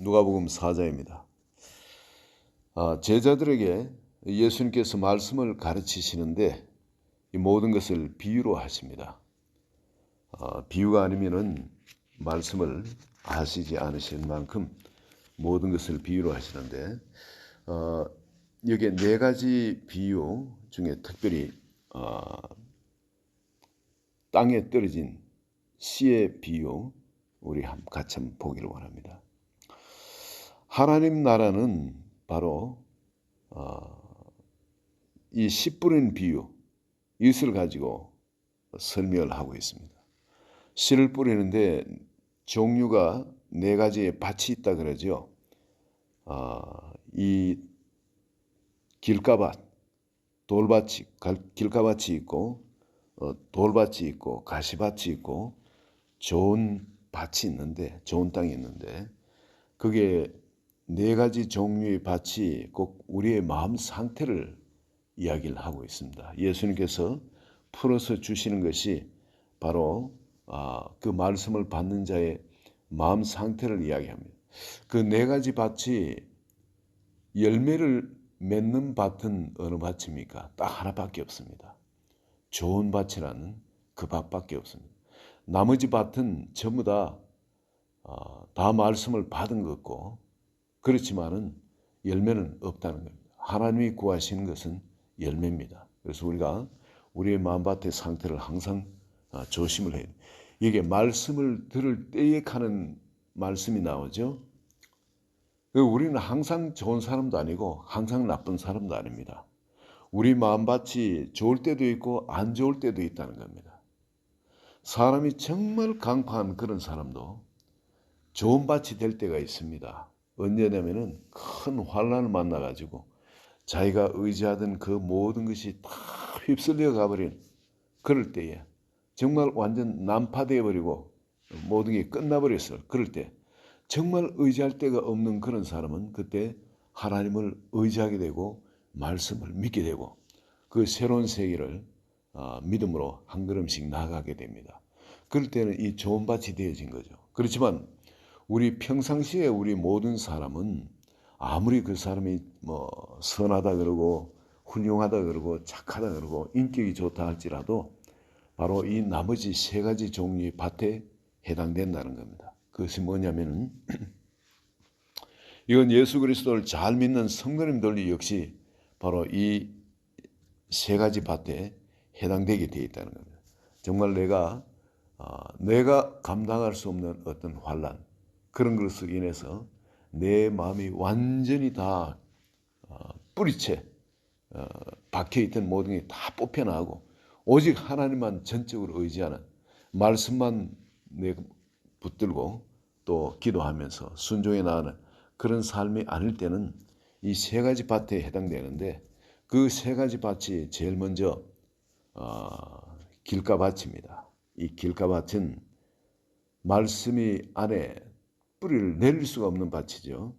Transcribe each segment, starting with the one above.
누가복음 4장입니다. 제자들에게 예수님께서 말씀을 가르치시는데 이 모든 것을 비유로 하십니다. 비유가 아니면은 말씀을 하시지 않으실 만큼 모든 것을 비유로 하시는데 여기에 네 가지 비유 중에 특별히 땅에 떨어진 씨의 비유 우리 같이 한번 보기를 원합니다. 하나님 나라는 바로 이 씨 뿌리는 비유 이것을 가지고 설명을 하고 있습니다. 씨를 뿌리는데 종류가 네 가지의 밭이 있다 그러죠. 이 길가밭, 돌밭이 길가밭이 있고 돌밭이 있고 가시밭이 있고 좋은 밭이 있는데 좋은 땅이 있는데 그게 네 가지 종류의 밭이 꼭 우리의 마음 상태를 이야기를 하고 있습니다. 예수님께서 풀어서 주시는 것이 바로 그 말씀을 받는 자의 마음 상태를 이야기합니다. 그 네 가지 밭이 열매를 맺는 밭은 어느 밭입니까? 딱 하나밖에 없습니다. 좋은 밭이라는 그 밭밖에 없습니다. 나머지 밭은 전부 다 말씀을 받은 것 같고 그렇지만은 열매는 없다는 겁니다. 하나님이 구하시는 것은 열매입니다. 그래서 우리가 우리의 마음밭의 상태를 항상 조심을 해야 돼요. 이게 말씀을 들을 때에 하는 말씀이 나오죠. 우리는 항상 좋은 사람도 아니고 항상 나쁜 사람도 아닙니다. 우리 마음밭이 좋을 때도 있고 안 좋을 때도 있다는 겁니다. 사람이 정말 강팍한 그런 사람도 좋은 밭이 될 때가 있습니다. 언제냐면은 큰 환난을 만나가지고 자기가 의지하던 그 모든 것이 다 휩쓸려 가버린 그럴 때에 정말 완전 난파되어 버리고 모든 게 끝나버렸어요. 그럴 때 정말 의지할 데가 없는 그런 사람은 그때 하나님을 의지하게 되고 말씀을 믿게 되고 그 새로운 세계를 믿음으로 한 걸음씩 나아가게 됩니다. 그럴 때는 이 좋은 밭이 되어진 거죠. 그렇지만 우리 평상시에 우리 모든 사람은 아무리 그 사람이 뭐 선하다 그러고 훌륭하다 그러고 착하다 그러고 인격이 좋다 할지라도 바로 이 나머지 세 가지 종류의 밭에 해당된다는 겁니다. 그것이 뭐냐면은 이건 예수 그리스도를 잘 믿는 성도님들 역시 바로 이 세 가지 밭에 해당되게 되어 있다는 겁니다. 정말 내가 감당할 수 없는 어떤 환난 그런 것으로 인해서 내 마음이 완전히 다 뿌리채 박혀있던 모든 게 다 뽑혀나가고 오직 하나님만 전적으로 의지하는 말씀만 내가 붙들고 또 기도하면서 순종해 나가는 그런 삶이 아닐 때는 이 세 가지 밭에 해당되는데 그 세 가지 밭이 제일 먼저 길가밭입니다. 이 길가밭은 말씀이 안에 뿌리를 내릴 수가 없는 밭이죠.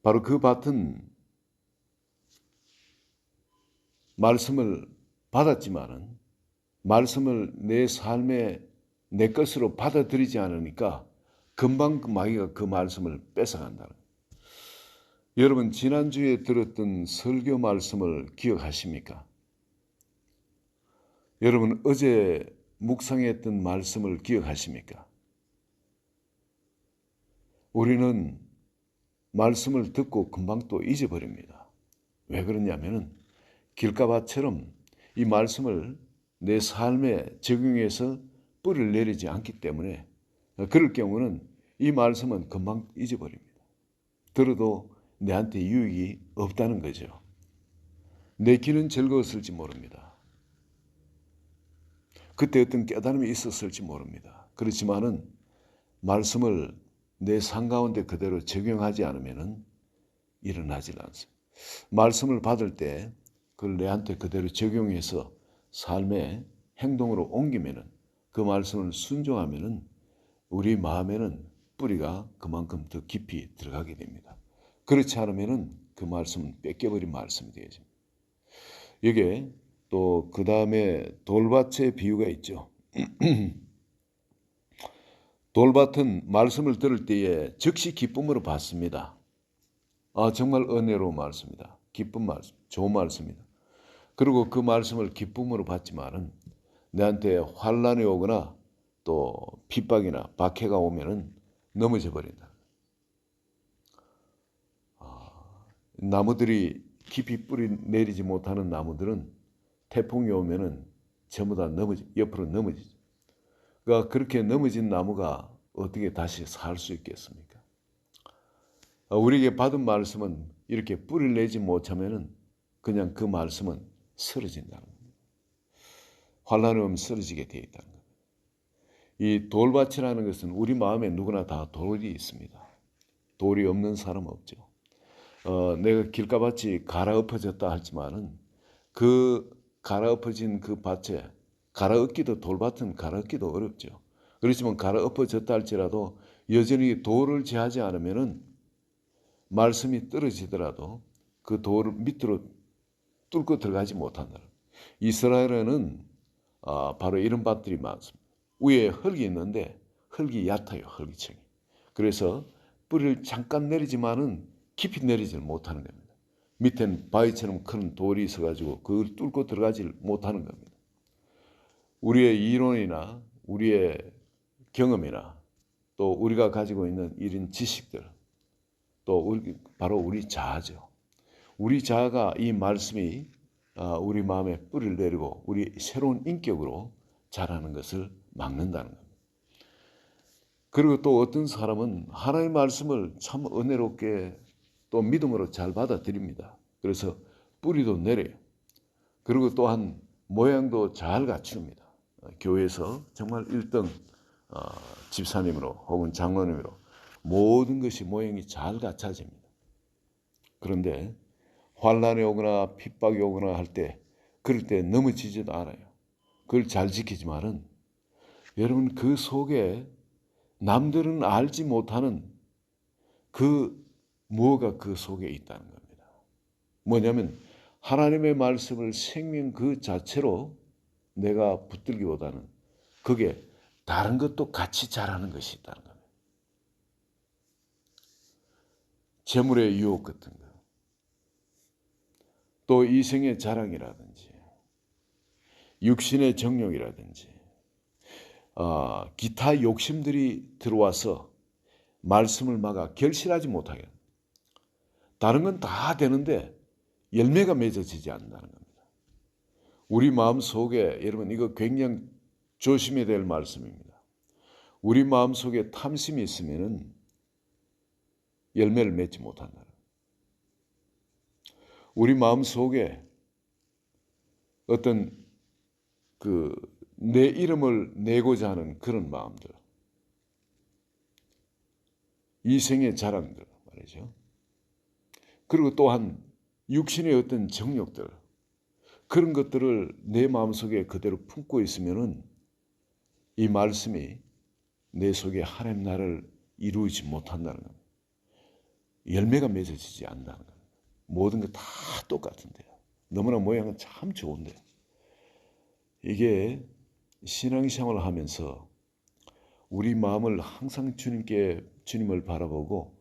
바로 그 밭은 말씀을 받았지만은 말씀을 내 삶에 내 것으로 받아들이지 않으니까 금방 마귀가 그 말씀을 뺏어간다는 거예요. 여러분 지난주에 들었던 설교 말씀을 기억하십니까? 여러분 어제 묵상했던 말씀을 기억하십니까? 우리는 말씀을 듣고 금방 또 잊어버립니다. 왜 그러냐면은 길가밭처럼 이 말씀을 내 삶에 적용해서 뿌리를 내리지 않기 때문에 그럴 경우는 이 말씀은 금방 잊어버립니다. 들어도 내한테 유익이 없다는 거죠. 내 귀는 즐거웠을지 모릅니다. 그때 어떤 깨달음이 있었을지 모릅니다. 그렇지만은 말씀을 내 삶 가운데 그대로 적용하지 않으면은 일어나질 않습니다. 말씀을 받을 때 그걸 내한테 그대로 적용해서 삶의 행동으로 옮기면은 그 말씀을 순종하면은 우리 마음에는 뿌리가 그만큼 더 깊이 들어가게 됩니다. 그렇지 않으면은 그 말씀은 뺏겨버린 말씀이 되어집니다. 이게 또 그 다음에 돌밭의 비유가 있죠. 돌밭은 말씀을 들을 때에 즉시 기쁨으로 받습니다. 정말 은혜로운 말씀이다. 기쁜 말씀, 좋은 말씀이다. 그리고 그 말씀을 기쁨으로 받지만은 내한테 환란이 오거나 또 핍박이나 박해가 오면은 넘어져 버린다. 나무들이 깊이 뿌리 내리지 못하는 나무들은 태풍이 오면은 전부 다 옆으로 넘어지죠. 그러니까 그렇게 넘어진 나무가 어떻게 다시 살 수 있겠습니까? 우리에게 받은 말씀은 이렇게 뿌리를 내지 못하면은 그냥 그 말씀은 쓰러진다는 겁니다. 환란이 오면 쓰러지게 되어 있다는 겁니다. 이 돌밭이라는 것은 우리 마음에 누구나 다 돌이 있습니다. 돌이 없는 사람 없죠. 내가 길가밭이 갈아엎어졌다 할지만은 그 갈아엎어진 그 밭에 갈아엎기도 돌밭은 갈아엎기도 어렵죠. 그렇지만 갈아엎어졌다 할지라도 여전히 돌을 제하지 않으면은 말씀이 떨어지더라도 그 돌을 밑으로 뚫고 들어가지 못한다. 이스라엘에는 바로 이런 밭들이 많습니다. 위에 흙이 있는데 흙이 얕아요. 흙이층이. 그래서 뿌리를 잠깐 내리지만은 깊이 내리질 못하는 겁니다. 밑엔 바위처럼 큰 돌이 있어가지고 그걸 뚫고 들어가질 못하는 겁니다. 우리의 이론이나 우리의 경험이나 또 우리가 가지고 있는 이런 지식들 또 바로 우리 자아죠. 우리 자아가 이 말씀이 우리 마음에 뿌리를 내리고 우리 새로운 인격으로 자라는 것을 막는다는 겁니다. 그리고 또 어떤 사람은 하나님의 말씀을 참 은혜롭게 또 믿음으로 잘 받아들입니다. 그래서 뿌리도 내려요. 그리고 또한 모양도 잘 갖춥니다. 교회에서 정말 1등 집사님으로 혹은 장로님으로 모든 것이 모양이 잘 갖춰집니다. 그런데 환란이 오거나 핍박이 오거나 할 때 그럴 때 넘어지지도 않아요. 그걸 잘 지키지만은 여러분 그 속에 남들은 알지 못하는 그 무엇가 그 속에 있다는 겁니다. 뭐냐면 하나님의 말씀을 생명 그 자체로 내가 붙들기보다는 그게 다른 것도 같이 자라는 것이 있다는 겁니다. 재물의 유혹 같은 거, 또 이생의 자랑이라든지 육신의 정욕이라든지 기타 욕심들이 들어와서 말씀을 막아 결실하지 못하게 합니다. 다른 건 다 되는데 열매가 맺어지지 않는다는 겁니다. 우리 마음 속에 여러분 이거 굉장히 조심해야 될 말씀입니다. 우리 마음 속에 탐심이 있으면은 열매를 맺지 못한다. 우리 마음 속에 어떤 내 이름을 내고자 하는 그런 마음들, 이생의 자랑들 말이죠. 그리고 또한 육신의 어떤 정욕들, 그런 것들을 내 마음속에 그대로 품고 있으면은 이 말씀이 내 속에 하나님 나라를 이루지 못한다는 겁니다. 열매가 맺어지지 않는다는 겁니다. 모든 게 다 똑같은데요. 너무나 모양은 참 좋은데 이게 신앙생활을 하면서 우리 마음을 항상 주님을 바라보고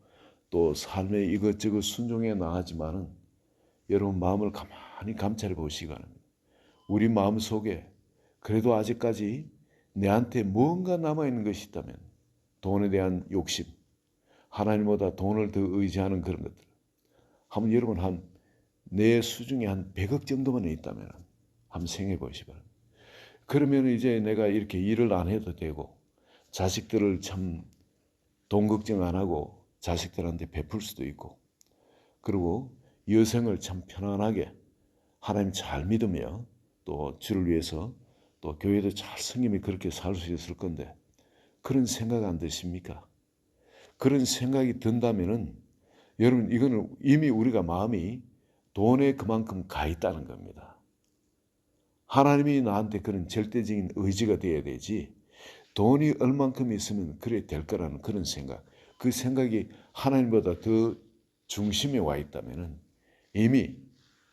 또 삶의 이것저것 순종해 나가지만은 여러분 마음을 가만히 감찰해 보시기 바랍니다. 우리 마음 속에 그래도 아직까지 내한테 뭔가 남아있는 것이 있다면 돈에 대한 욕심, 하나님보다 돈을 더 의지하는 그런 것들 한번 여러분 내 수중에 한 100억 정도만 있다면 한번 생각해 보시기 바랍니다. 그러면 이제 내가 이렇게 일을 안 해도 되고 자식들을 참 돈 걱정 안 하고 자식들한테 베풀 수도 있고 그리고 여생을 참 편안하게 하나님 잘 믿으며 또 주를 위해서 또 교회도 잘 성님이 그렇게 살 수 있을 건데 그런 생각 안 드십니까? 그런 생각이 든다면은 여러분 이거는 이미 우리가 마음이 돈에 그만큼 가 있다는 겁니다. 하나님이 나한테 그런 절대적인 의지가 되어야 되지 돈이 얼만큼 있으면 그래 될 거라는 그런 생각, 그 생각이 하나님보다 더 중심에 와 있다면 이미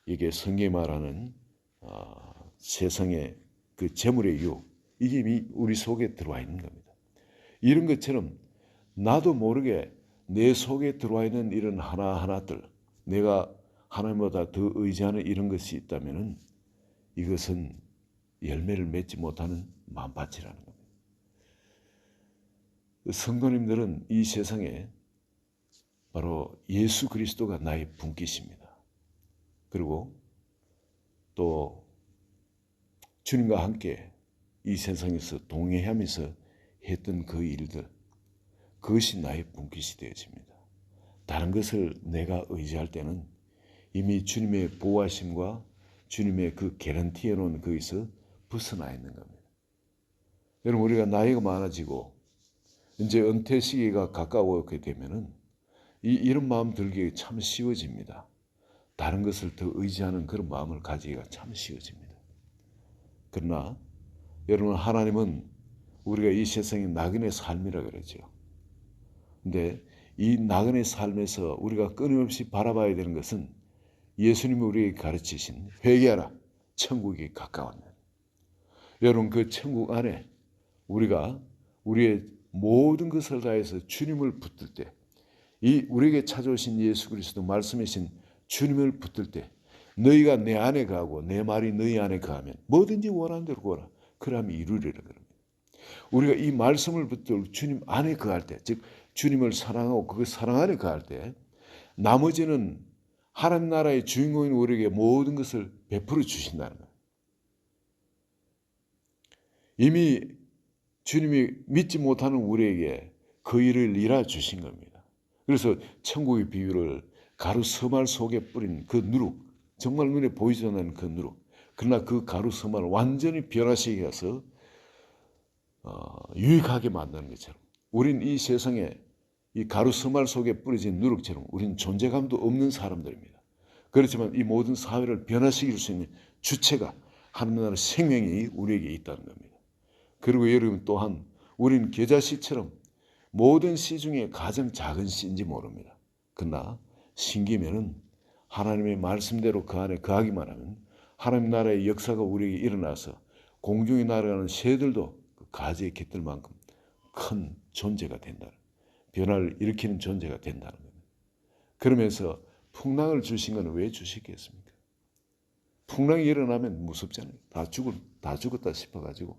이게 성경이 말하는 세상의 그 재물의 유혹 이게 이미 우리 속에 들어와 있는 겁니다. 이런 것처럼 나도 모르게 내 속에 들어와 있는 이런 하나하나들, 내가 하나님보다 더 의지하는 이런 것이 있다면 이것은 열매를 맺지 못하는 만밭이라는 겁니다. 성도님들은 이 세상에 바로 예수 그리스도가 나의 분깃입니다. 그리고 또 주님과 함께 이 세상에서 동행하면서 했던 그 일들, 그것이 나의 분깃이 되어집니다. 다른 것을 내가 의지할 때는 이미 주님의 보호하심과 주님의 그 개런티해 놓은 거기서 벗어나 있는 겁니다. 여러분, 우리가 나이가 많아지고 이제 은퇴 시기가 가까워오게 되면은 이런 마음 들기 참 쉬워집니다. 다른 것을 더 의지하는 그런 마음을 가지기가 참 쉬워집니다. 그러나 여러분, 하나님은 우리가 이 세상의 나그네 삶이라 그러죠. 근데 이 나그네 삶에서 우리가 끊임없이 바라봐야 되는 것은 예수님이 우리에게 가르치신 회개하라, 천국이 가까웠네. 여러분, 그 천국 안에 우리가 우리의 모든 것을 다해서 주님을 붙들 때, 이 우리에게 찾아오신 예수 그리스도 말씀이신 주님을 붙들 때, 너희가 내 안에 거하고 내 말이 너희 안에 거하면 뭐든지 원하는 대로 구하라. 그러면 이루리라 그럽니다. 우리가 이 말씀을 붙들고 주님 안에 거할 때, 즉 주님을 사랑하고 그 사랑 안에 거할 때, 나머지는 하나님 나라의 주인공인 우리에게 모든 것을 베풀어 주신다는 거예요. 이미 주님이 믿지 못하는 우리에게 그 일을 이뤄 주신 겁니다. 그래서 천국의 비유를 가루 서말 속에 뿌린 그 누룩, 정말 눈에 보이지 않는 그 누룩, 그러나 그 가루 서말을 완전히 변화시키게 해서 유익하게 만드는 것처럼, 우린 이 세상에 이 가루 서말 속에 뿌려진 누룩처럼 우린 존재감도 없는 사람들입니다. 그렇지만 이 모든 사회를 변화시킬 수 있는 주체가 하나님 나라 생명이 우리에게 있다는 겁니다. 그리고 여러분 또한 우리는 겨자씨처럼 모든 씨 중에 가장 작은 씨인지 모릅니다. 그러나 신기면은 하나님의 말씀대로 그 안에 거하기만 하면 하나님 나라의 역사가 우리에게 일어나서 공중에 날아가는 새들도 그 가지에 깃들 만큼 큰 존재가 된다는, 변화를 일으키는 존재가 된다는 겁니다. 그러면서 풍랑을 주신 건 왜 주시겠습니까? 풍랑이 일어나면 무섭잖아요. 다 죽었다 싶어가지고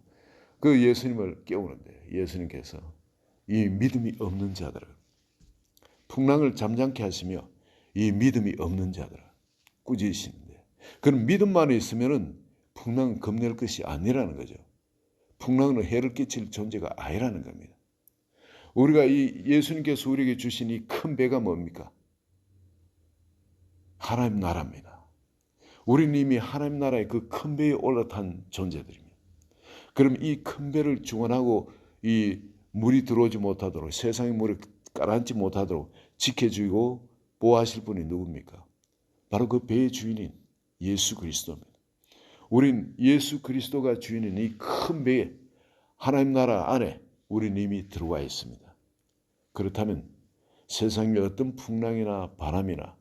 그 예수님을 깨우는데 예수님께서 이 믿음이 없는 자들아, 풍랑을 잠잠케 하시며 이 믿음이 없는 자들아 꾸짖으시는데, 그럼 믿음만 있으면은 풍랑은 겁낼 것이 아니라는 거죠. 풍랑은 해를 끼칠 존재가 아니라는 겁니다. 우리가 이 예수님께서 우리에게 주신 이 큰 배가 뭡니까? 하나님 나라입니다. 우리는 이미 하나님 나라의 그 큰 배에 올라탄 존재들입니다. 그럼 이 큰 배를 주관하고 이 물이 들어오지 못하도록, 세상의 물을 가라앉지 못하도록 지켜주고 보호하실 분이 누굽니까? 바로 그 배의 주인인 예수 그리스도입니다. 우린 예수 그리스도가 주인인 이 큰 배에, 하나님 나라 안에 우린 이미 들어와 있습니다. 그렇다면 세상의 어떤 풍랑이나 바람이나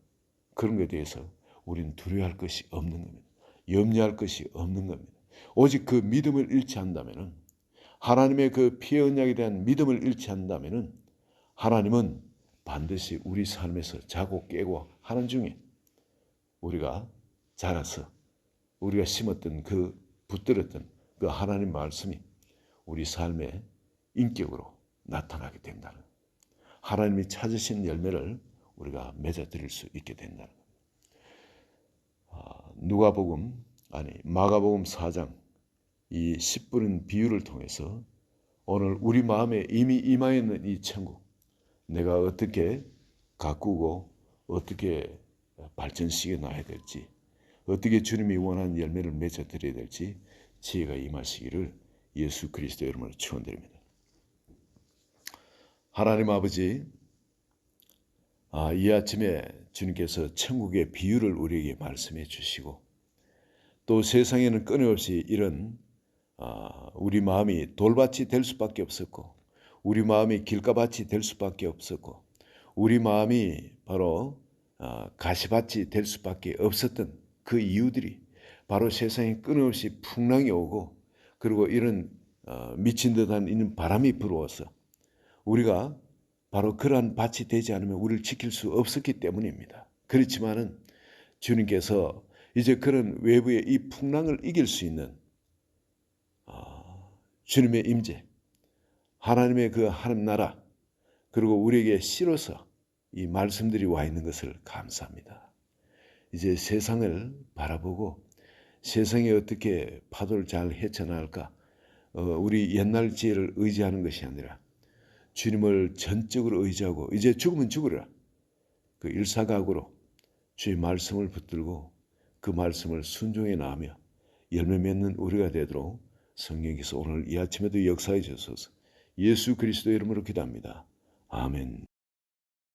그런 것에 대해서 우린 두려워할 것이 없는 겁니다. 염려할 것이 없는 겁니다. 오직 그 믿음을 잃지 않는다면, 하나님의 그 피의 언약에 대한 믿음을 잃지 않는다면 하나님은 반드시 우리 삶에서 자고 깨고 하는 중에 우리가 자라서 우리가 심었던 그 붙들었던 그 하나님 말씀이 우리 삶의 인격으로 나타나게 된다는, 하나님이 찾으신 열매를 우리가 맺어 드릴 수 있게 된다는 마가복음 4장 이 씨 뿌린 비유를 통해서 오늘 우리 마음에 이미 임하여 있는 이 천국, 내가 어떻게 가꾸고 어떻게 발전시켜 놔야 될지, 어떻게 주님이 원하는 열매를 맺어 드려야 될지 지혜가 임하시기를 예수 그리스도 이름으로 축원드립니다. 하나님 아버지, 이 아침에 주님께서 천국의 비유를 우리에게 말씀해 주시고, 또 세상에는 끊임없이 이런 우리 마음이 돌밭이 될 수밖에 없었고, 우리 마음이 길가밭이 될 수밖에 없었고, 우리 마음이 바로 가시밭이 될 수밖에 없었던 그 이유들이 바로 세상에 끊임없이 풍랑이 오고, 그리고 이런 미친 듯한 이런 바람이 불어와서 우리가 바로 그러한 밭이 되지 않으면 우리를 지킬 수 없었기 때문입니다. 그렇지만은 주님께서 이제 그런 외부의 이 풍랑을 이길 수 있는 주님의 임재, 하나님의 그 하나님 나라, 그리고 우리에게 실어서 이 말씀들이 와 있는 것을 감사합니다. 이제 세상을 바라보고 세상에 어떻게 파도를 잘 헤쳐나갈까? 우리 옛날 지혜를 의지하는 것이 아니라 주님을 전적으로 의지하고 이제 죽으면 죽으라. 그 일사각오로 주의 말씀을 붙들고 그 말씀을 순종해 나가며 열매 맺는 우리가 되도록 성령께서 오늘 이 아침에도 역사해 주소서. 예수 그리스도의 이름으로 기도합니다. 아멘.